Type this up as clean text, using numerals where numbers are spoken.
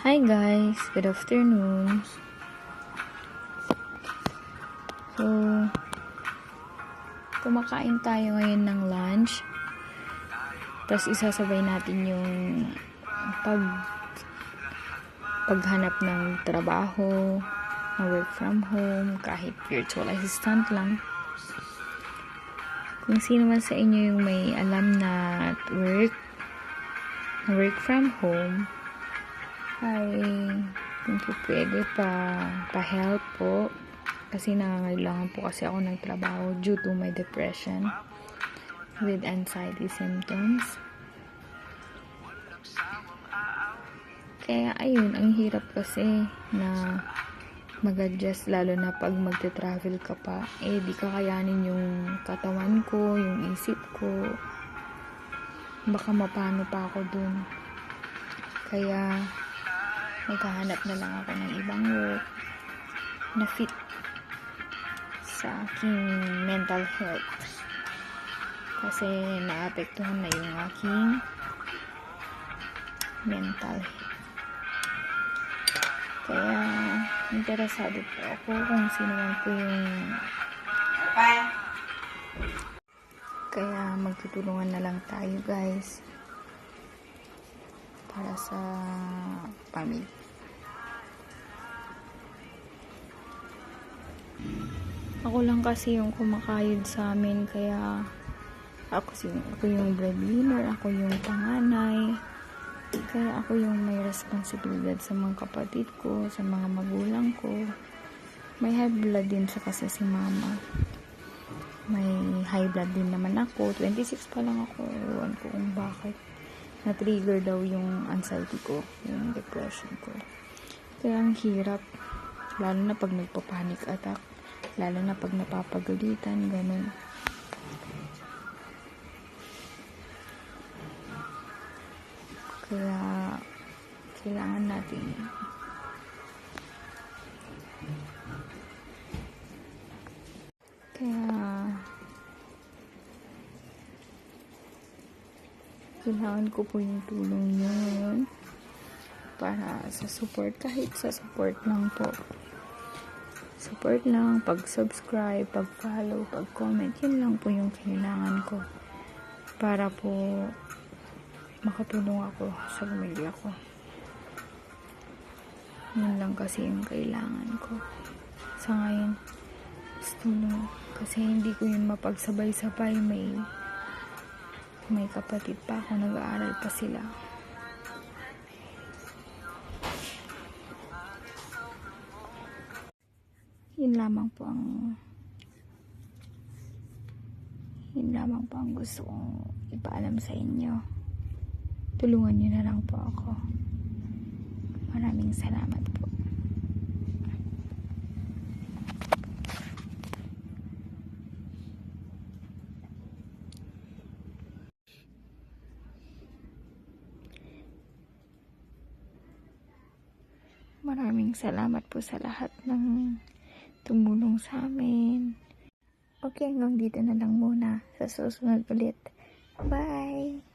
Hi guys, good afternoon. So, kumakain tayo ngayon ng lunch. Tapos isasabay natin yung paghanap ng trabaho, work from home, kahit virtual assistant lang. Kung sino man sa inyo yung may alam na work from home, ay kung pwede pa-help po. Kasi nangangailangan po kasi ako ng trabaho due to my depression with anxiety symptoms. Kaya ayun, ang hirap kasi na mag-adjust, lalo na pag magte-travel ka pa. Di kakayanin yung katawan ko, yung isip ko. Baka mapano pa ako dun. Kaya maghahanap na lang ako ng ibang work na fit sa aking mental health. Kasi naapektuhan na yung aking mental health. Kaya interesado po ako kung sino man po yung kaya magtutulungan na lang tayo guys para sa pamilya. Ako lang kasi yung kumakayod sa amin, kaya ako yung breadwinner, ako yung panganay. Kaya ako yung may responsibilidad sa mga kapatid ko, sa mga magulang ko. May high blood din siya kasi si mama. May high blood din naman ako. 26 pa lang ako. Ewan ko kung bakit. Na-trigger daw yung anxiety ko, yung depression ko. Kaya ang hirap. Lalo na pag nagpa-panic attack. Lalo na pag napapagalitan, ganun. Kaya kailangan natin kailangan ko po yung tulong niyo ngayon para sa support, kahit sa support lang po. Support lang, pag-subscribe, pag-follow, pag-comment, yun lang po yung kailangan ko para po makatulong ako sa pamilya ko. Yun lang kasi yung kailangan ko sa ngayon, tulong. Kasi hindi ko yun mapagsabay-sabay. May kapatid pa ako, nag-aaral pa sila. Yun lamang po ang gusto kong ipaalam sa inyo. Tulungan nyo na lang po ako. Maraming salamat po. Maraming salamat po sa lahat ng tumulong sa amin. Okay, hanggang dito na lang muna. Sa susunod ulit. Bye!